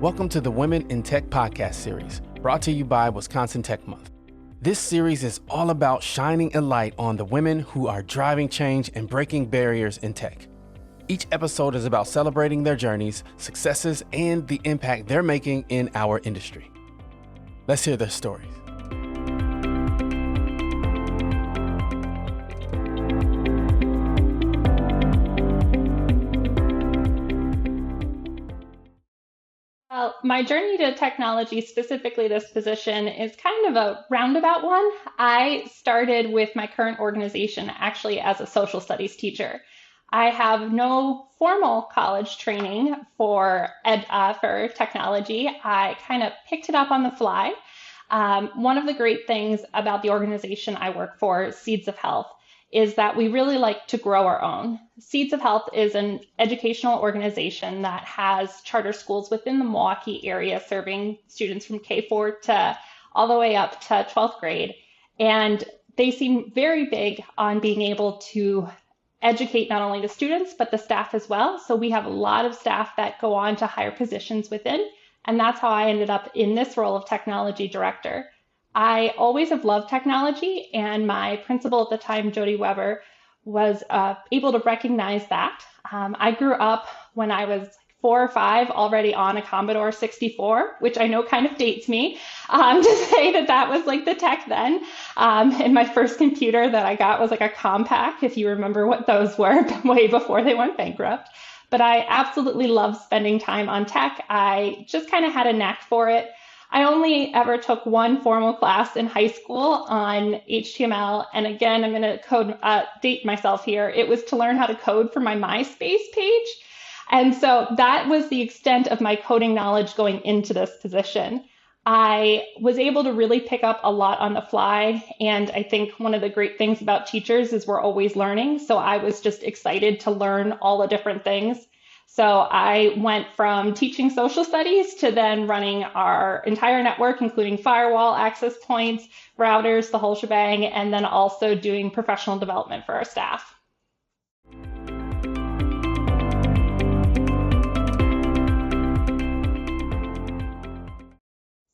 Welcome to the Women in Tech podcast series, brought to you by Wisconsin Tech Month. This series is all about shining a light on the women who are driving change and breaking barriers in tech. Each episode is about celebrating their journeys, successes, and the impact they're making in our industry. Let's hear their stories. Well, my journey to technology, specifically this position, is kind of a roundabout one. I started with my current organization actually as a social studies teacher. I have no formal college training for technology. I kind of picked it up on the fly. One of the great things about the organization I work for, Seeds of Health, is that we really like to grow our own. Seeds of Health is an educational organization that has charter schools within the Milwaukee area serving students from K-4 to all the way up to 12th grade. And they seem very big on being able to educate not only the students, but the staff as well. So we have a lot of staff that go on to higher positions within. And that's how I ended up in this role of technology director. I always have loved technology, and my principal at the time, Jody Weber, was able to recognize that. I grew up when I was 4 or 5 already on a Commodore 64, which I know kind of dates me to say that that was like the tech then. And my first computer that I got was like a Compaq, if you remember what those were, way before they went bankrupt. But I absolutely love spending time on tech. I just kind of had a knack for it. I only ever took one formal class in high school on HTML. And again, I'm going to date myself here. It was to learn how to code for my MySpace page. And so that was the extent of my coding knowledge going into this position. I was able to really pick up a lot on the fly. And I think one of the great things about teachers is we're always learning. So I was just excited to learn all the different things. So I went from teaching social studies to then running our entire network, including firewall, access points, routers, the whole shebang, and then also doing professional development for our staff.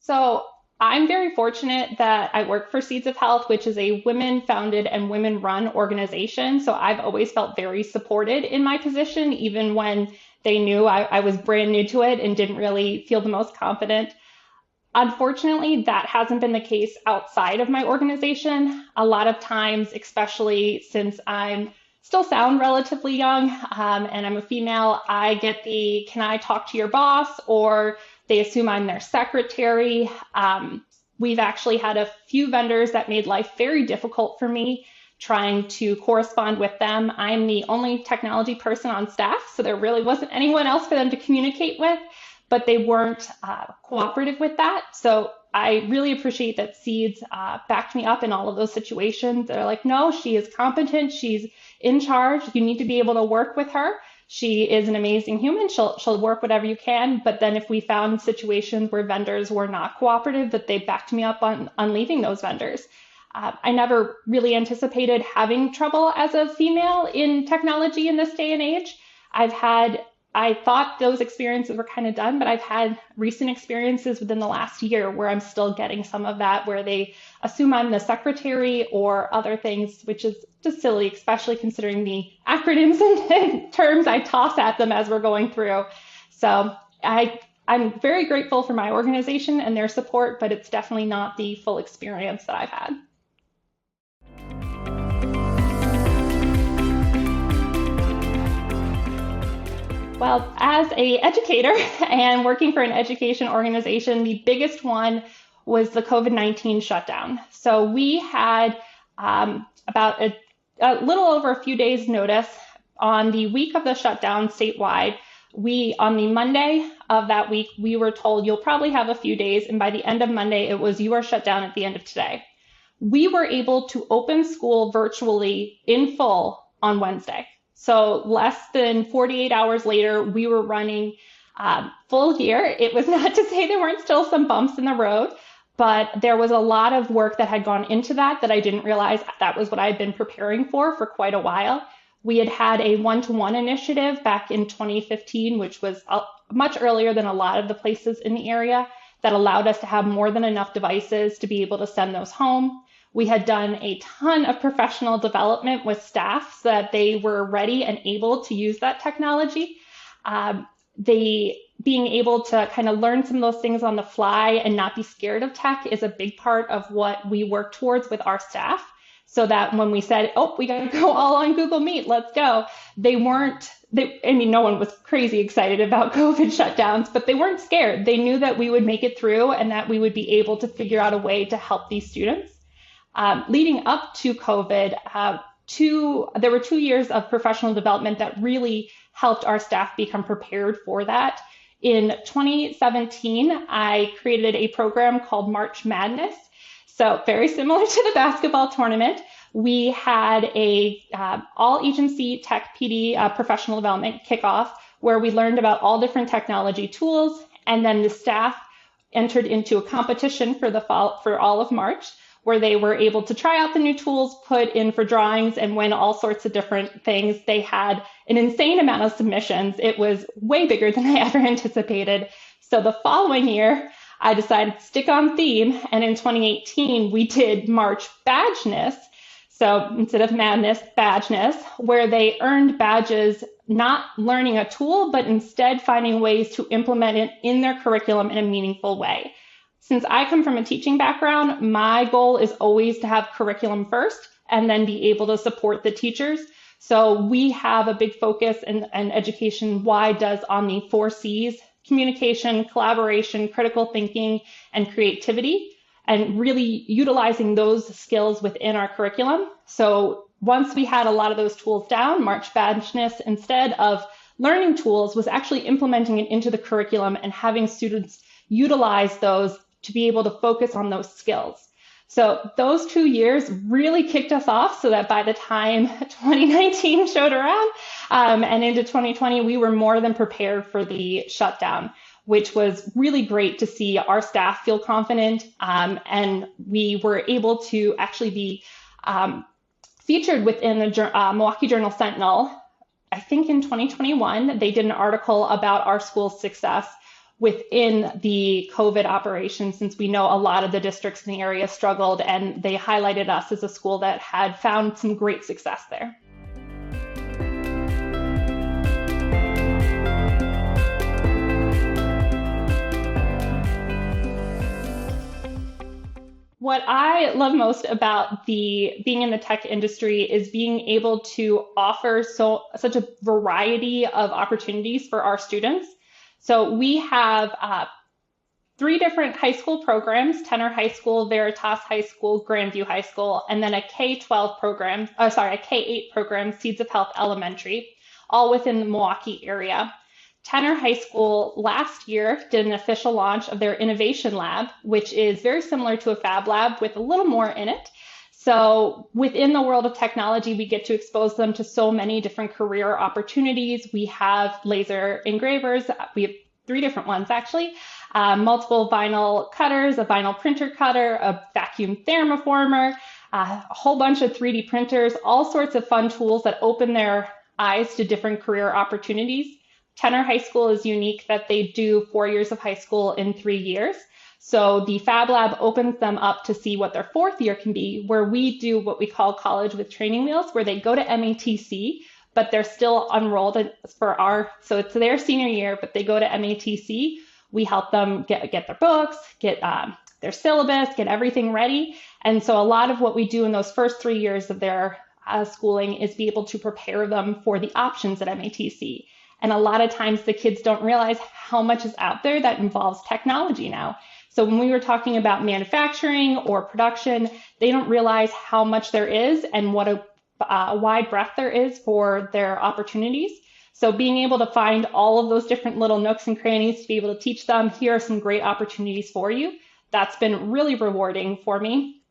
So I'm very fortunate that I work for Seeds of Health, which is a women-founded and women-run organization. So I've always felt very supported in my position, even when they knew I was brand new to it and didn't really feel the most confident. Unfortunately, that hasn't been the case outside of my organization. A lot of times, especially since I'm still sound relatively young and I'm a female, I get the, can I talk to your boss? Or they assume I'm their secretary. We've actually had a few vendors that made life very difficult for me trying to correspond with them. I'm the only technology person on staff, so there really wasn't anyone else for them to communicate with, but they weren't cooperative with that. So I really appreciate that Seeds backed me up in all of those situations. They're like, no, she is competent. She's in charge. You need to be able to work with her. She is an amazing human. She'll work whatever you can. But then if we found situations where vendors were not cooperative, that they backed me up on leaving those vendors. I never really anticipated having trouble as a female in technology in this day and age. I thought those experiences were kind of done, but I've had recent experiences within the last year where I'm still getting some of that, where they assume I'm the secretary or other things, which is just silly, especially considering the acronyms and terms I toss at them as we're going through. So I'm very grateful for my organization and their support, but it's definitely not the full experience that I've had. Well, as an educator and working for an education organization, the biggest one was the COVID-19 shutdown. So we had about a little over a few days notice on the week of the shutdown statewide. On the Monday of that week, we were told you'll probably have a few days. And by the end of Monday, it was you are shut down at the end of today. We were able to open school virtually in full on Wednesday. So less than 48 hours later, we were running full gear. It was not to say there weren't still some bumps in the road, but there was a lot of work that had gone into that I didn't realize that was what I had been preparing for quite a while. We had had a one-to-one initiative back in 2015, which was much earlier than a lot of the places in the area, that allowed us to have more than enough devices to be able to send those home. We had done a ton of professional development with staff so that they were ready and able to use that technology. They being able to kind of learn some of those things on the fly and not be scared of tech is a big part of what we work towards with our staff. So that when we said, oh, we got to go all on Google Meet, let's go, no one was crazy excited about COVID shutdowns, but they weren't scared. They knew that we would make it through and that we would be able to figure out a way to help these students. Leading up to COVID, there were 2 years of professional development that really helped our staff become prepared for that. In 2017, I created a program called March Madness. So very similar to the basketball tournament, we had a all agency tech PD professional development kickoff where we learned about all different technology tools, and then the staff entered into a competition for all of March, where they were able to try out the new tools, put in for drawings, and win all sorts of different things. They had an insane amount of submissions. It was way bigger than I ever anticipated. So the following year, I decided to stick on theme, and in 2018, we did March Badgeness. So instead of Madness, Badgeness, where they earned badges not learning a tool, but instead finding ways to implement it in their curriculum in a meaningful way. Since I come from a teaching background, my goal is always to have curriculum first and then be able to support the teachers. So we have a big focus and education-wide does on the 4 C's: communication, collaboration, critical thinking, and creativity, and really utilizing those skills within our curriculum. So once we had a lot of those tools down, March Badgeness, instead of learning tools, was actually implementing it into the curriculum and having students utilize those to be able to focus on those skills. So those 2 years really kicked us off so that by the time 2019 showed around and into 2020, we were more than prepared for the shutdown, which was really great to see our staff feel confident. And we were able to actually be featured within the Milwaukee Journal Sentinel. I think in 2021, they did an article about our school's success within the COVID operation, since we know a lot of the districts in the area struggled, and they highlighted us as a school that had found some great success there. What I love most about being in the tech industry is being able to offer such a variety of opportunities for our students. So we have 3 different high school programs: Tenor High School, Veritas High School, Grandview High School, and then a K-8 program, Seeds of Health Elementary, all within the Milwaukee area. Tenor High School last year did an official launch of their Innovation Lab, which is very similar to a Fab Lab with a little more in it. So within the world of technology, we get to expose them to so many different career opportunities. We have laser engravers. We have 3 different ones, actually. Multiple vinyl cutters, a vinyl printer cutter, a vacuum thermoformer, a whole bunch of 3D printers, all sorts of fun tools that open their eyes to different career opportunities. Tenor High School is unique that they do 4 years of high school in 3 years. So the Fab Lab opens them up to see what their 4th year can be, where we do what we call college with training wheels, where they go to MATC, but they're still enrolled so it's their senior year, but they go to MATC. We help them get their books, get their syllabus, get everything ready. And so a lot of what we do in those first 3 years of their schooling is be able to prepare them for the options at MATC. And a lot of times the kids don't realize how much is out there that involves technology now. So when we were talking about manufacturing or production, they don't realize how much there is and what a wide breadth there is for their opportunities. So being able to find all of those different little nooks and crannies to be able to teach them, here are some great opportunities for you, that's been really rewarding for me.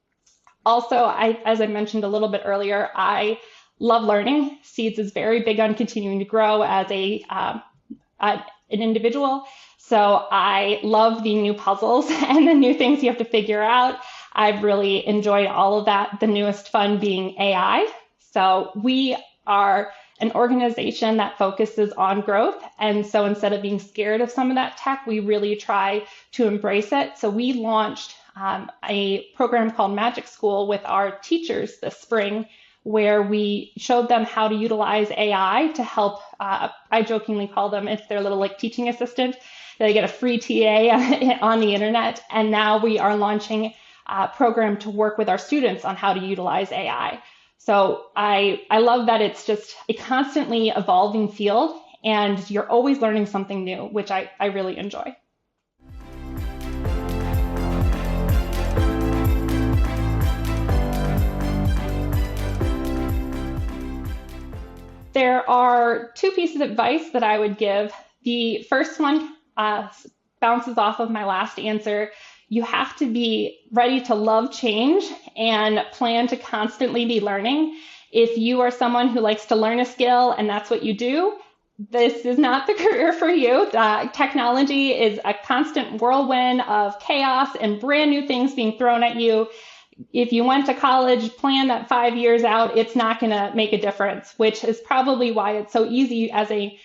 Also, as I mentioned a little bit earlier, I love learning. Seeds is very big on continuing to grow as an individual. So I love the new puzzles and the new things you have to figure out. I've really enjoyed all of that, the newest fun being AI. So we are an organization that focuses on growth. And so instead of being scared of some of that tech, we really try to embrace it. So we launched a program called Magic School with our teachers this spring, where we showed them how to utilize AI to help, I jokingly call them, if they're little like teaching assistant, they get a free TA on the internet. And now we are launching a program to work with our students on how to utilize AI. So I love that it's just a constantly evolving field and you're always learning something new, which I really enjoy. There are two pieces of advice that I would give. The first one bounces off of my last answer. You have to be ready to love change and plan to constantly be learning. If you are someone who likes to learn a skill and that's what you do, this is not the career for you. Technology is a constant whirlwind of chaos and brand new things being thrown at you. If you went to college, plan that 5 years out, it's not going to make a difference, which is probably why it's so easy as a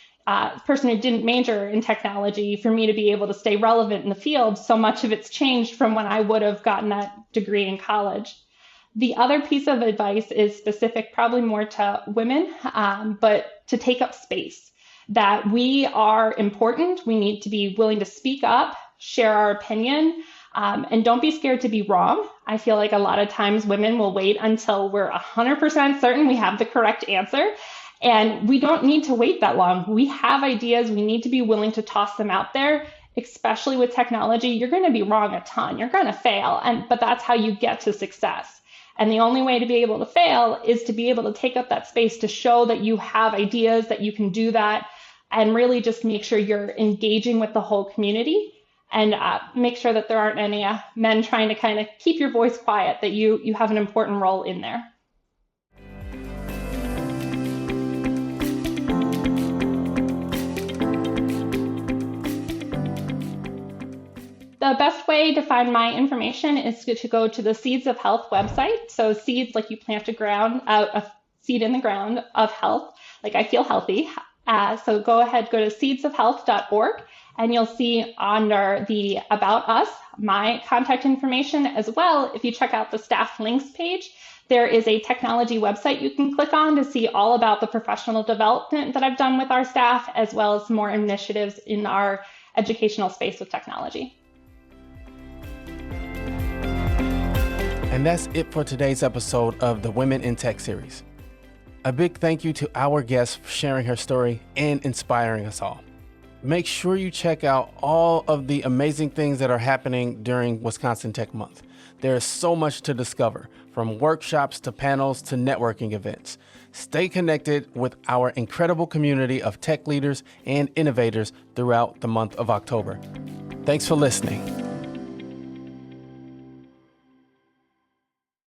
person who didn't major in technology for me to be able to stay relevant in the field. So much of it's changed from when I would have gotten that degree in college. The other piece of advice is specific, probably more to women, but to take up space, that we are important. We need to be willing to speak up, share our opinion, and don't be scared to be wrong. I feel like a lot of times women will wait until we're 100% certain we have the correct answer. And we don't need to wait that long. We have ideas. We need to be willing to toss them out there, especially with technology. You're going to be wrong a ton. You're going to fail. But that's how you get to success. And the only way to be able to fail is to be able to take up that space to show that you have ideas, that you can do that, and really just make sure you're engaging with the whole community and make sure that there aren't any men trying to kind of keep your voice quiet, that you have an important role in there. The best way to find my information is to go to the Seeds of Health website. So seeds, like you plant a seed in the ground of health, like I feel healthy. So go ahead, go to seedsofhealth.org, and you'll see under the About Us, my contact information as well. If you check out the staff links page, there is a technology website you can click on to see all about the professional development that I've done with our staff, as well as more initiatives in our educational space with technology. And that's it for today's episode of the Women in Tech series. A big thank you to our guest for sharing her story and inspiring us all. Make sure you check out all of the amazing things that are happening during Wisconsin Tech Month. There is so much to discover, from workshops to panels to networking events. Stay connected with our incredible community of tech leaders and innovators throughout the month of October. Thanks for listening.